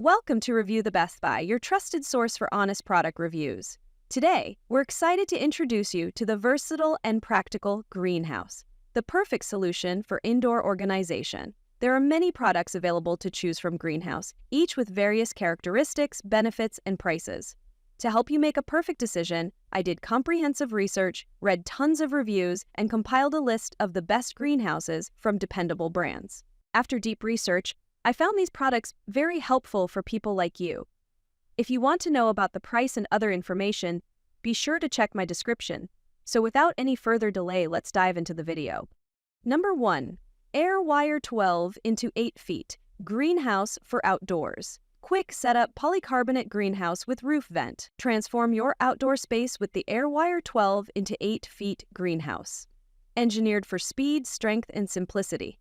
Welcome to Review the Best Buy, your trusted source for honest product reviews. Today, we're excited to introduce you to the versatile and practical greenhouse, the perfect solution for indoor organization. There are many products available to choose from Greenhouse, each with various characteristics, benefits, and prices. To help you make a perfect decision, I did comprehensive research, read tons of reviews, and compiled a list of the best greenhouses from dependable brands. After deep research, I found these products very helpful for people like you. If you want to know about the price and other information, be sure to check my description. So without any further delay, let's dive into the video. Number 1. AirWire 12 into 8 feet, greenhouse for outdoors. Quick setup polycarbonate greenhouse with roof vent. Transform your outdoor space with the AirWire 12 into 8 feet greenhouse. Engineered for speed, strength, and simplicity.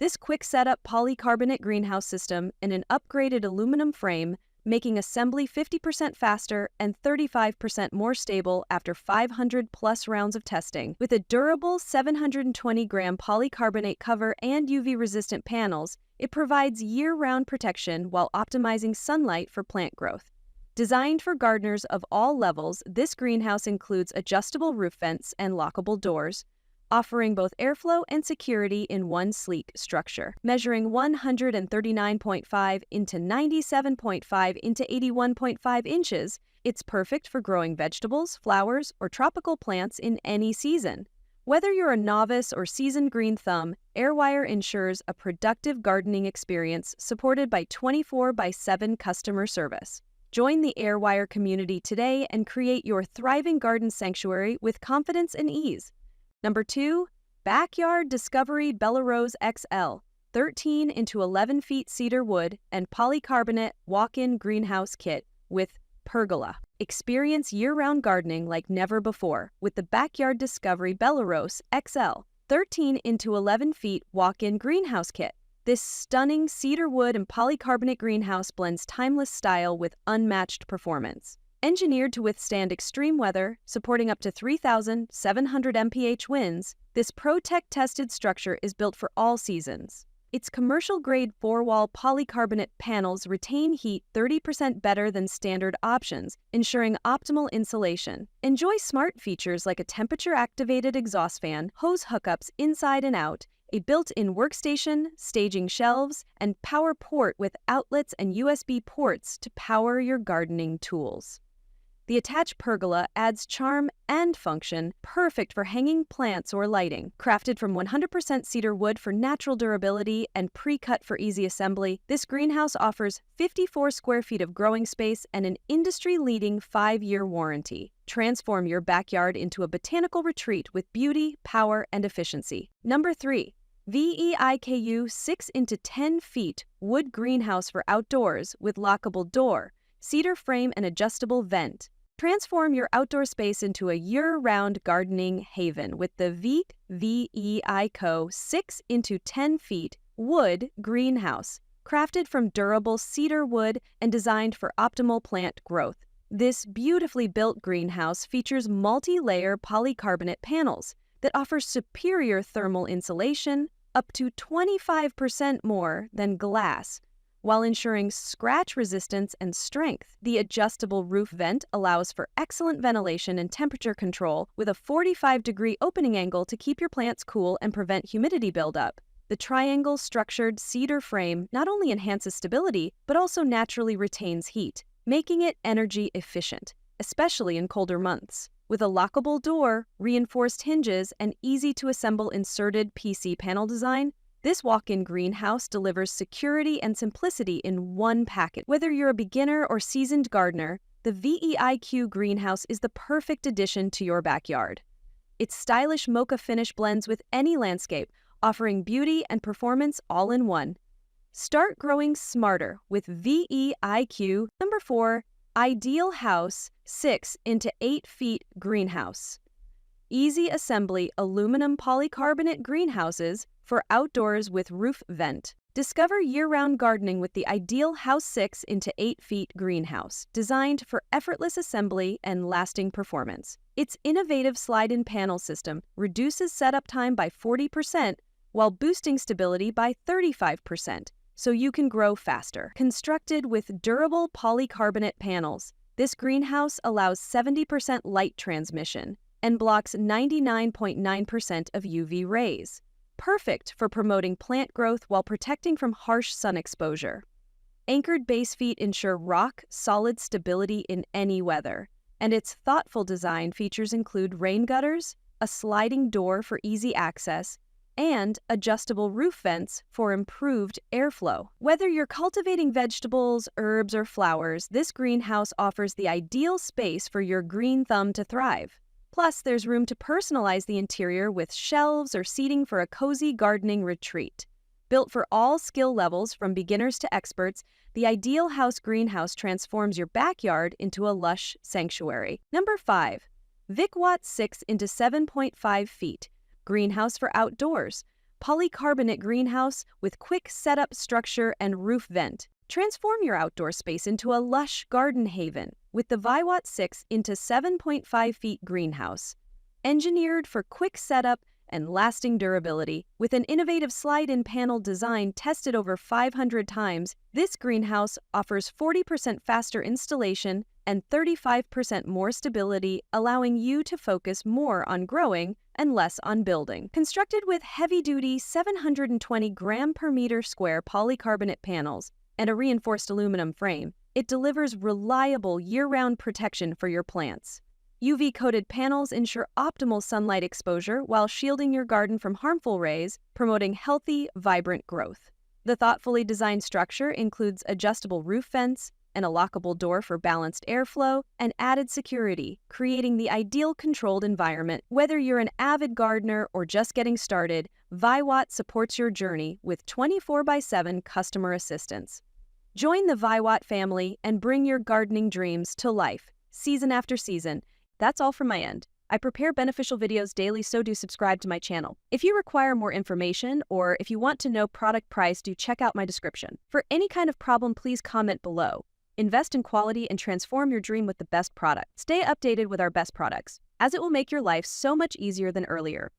This quick setup polycarbonate greenhouse system in an upgraded aluminum frame, making assembly 50% faster and 35% more stable after 500+ rounds of testing. With a durable 720-gram polycarbonate cover and UV-resistant panels, it provides year-round protection while optimizing sunlight for plant growth. Designed for gardeners of all levels, this greenhouse includes adjustable roof vents and lockable doors, offering both airflow and security in one sleek structure. Measuring 139.5 into 97.5 into 81.5 inches, it's perfect for growing vegetables, flowers, or tropical plants in any season. Whether you're a novice or seasoned green thumb, AirWire ensures a productive gardening experience supported by 24/7 customer service. Join the AirWire community today and create your thriving garden sanctuary with confidence and ease. Number 2, Backyard Discovery Bellerose XL, 13 into 11 feet cedar wood and polycarbonate walk-in greenhouse kit with Pergola. Experience year-round gardening like never before with the Backyard Discovery Bellerose XL, 13 into 11 feet walk-in greenhouse kit. This stunning cedar wood and polycarbonate greenhouse blends timeless style with unmatched performance. Engineered to withstand extreme weather, supporting up to 3,700 mph winds, this ProTech-tested structure is built for all seasons. Its commercial-grade 4-wall polycarbonate panels retain heat 30% better than standard options, ensuring optimal insulation. Enjoy smart features like a temperature-activated exhaust fan, hose hookups inside and out, a built-in workstation, staging shelves, and power port with outlets and USB ports to power your gardening tools. The attached pergola adds charm and function, perfect for hanging plants or lighting. Crafted from 100% cedar wood for natural durability and pre-cut for easy assembly, this greenhouse offers 54 square feet of growing space and an industry-leading 5-year warranty. Transform your backyard into a botanical retreat with beauty, power, and efficiency. Number 3. VEIKOU 6 into 10 feet wood greenhouse for outdoors with lockable door, cedar frame, and adjustable vent. Transform your outdoor space into a year-round gardening haven with the VEIKOU 6 into 10 feet wood greenhouse, crafted from durable cedar wood and designed for optimal plant growth. This beautifully built greenhouse features multi-layer polycarbonate panels that offer superior thermal insulation, up to 25% more than glass, while ensuring scratch resistance and strength. The adjustable roof vent allows for excellent ventilation and temperature control with a 45-degree opening angle to keep your plants cool and prevent humidity buildup. The triangle-structured cedar frame not only enhances stability, but also naturally retains heat, making it energy efficient, especially in colder months. With a lockable door, reinforced hinges, and easy-to-assemble inserted PC panel design, this walk-in greenhouse delivers security and simplicity in one package. Whether you're a beginner or seasoned gardener, the VEIKOU greenhouse is the perfect addition to your backyard. Its stylish mocha finish blends with any landscape, offering beauty and performance all in one. Start growing smarter with VEIKOU. Number 4, Ideal House 6 into 8 feet greenhouse. Easy assembly aluminum polycarbonate greenhouses for outdoors with roof vent. Discover year-round gardening with the Ideal House 6 into 8 feet greenhouse, designed for effortless assembly and lasting performance. Its innovative slide-in panel system reduces setup time by 40% while boosting stability by 35%, so you can grow faster. Constructed with durable polycarbonate panels, this greenhouse allows 70% light transmission and blocks 99.9% of UV rays. Perfect for promoting plant growth while protecting from harsh sun exposure. Anchored base feet ensure rock-solid stability in any weather, and its thoughtful design features include rain gutters, a sliding door for easy access, and adjustable roof vents for improved airflow. Whether you're cultivating vegetables, herbs, or flowers, this greenhouse offers the ideal space for your green thumb to thrive. Plus, there's room to personalize the interior with shelves or seating for a cozy gardening retreat. Built for all skill levels from beginners to experts, the Ideal House Greenhouse transforms your backyard into a lush sanctuary. Number 5. Vic Watt 6 into 7.5 feet. Greenhouse for outdoors. Polycarbonate greenhouse with quick setup structure and roof vent. Transform your outdoor space into a lush garden haven with the Vic Watt 6 into 7.5 feet greenhouse. Engineered for quick setup and lasting durability, with an innovative slide-in panel design tested over 500 times, this greenhouse offers 40% faster installation and 35% more stability, allowing you to focus more on growing and less on building. Constructed with heavy-duty 720 gram per meter square polycarbonate panels and a reinforced aluminum frame, it delivers reliable year-round protection for your plants. UV-coated panels ensure optimal sunlight exposure while shielding your garden from harmful rays, promoting healthy, vibrant growth. The thoughtfully designed structure includes adjustable roof vents, and a lockable door for balanced airflow, and added security, creating the ideal controlled environment. Whether you're an avid gardener or just getting started, Vic Watt supports your journey with 24/7 customer assistance. Join the Vic Watt family and bring your gardening dreams to life, season after season. That's all from my end. I prepare beneficial videos daily, so do subscribe to my channel. If you require more information or if you want to know product price, do check out my description. For any kind of problem, please comment below. Invest in quality and transform your dream with the best product. Stay updated with our best products, as it will make your life so much easier than earlier.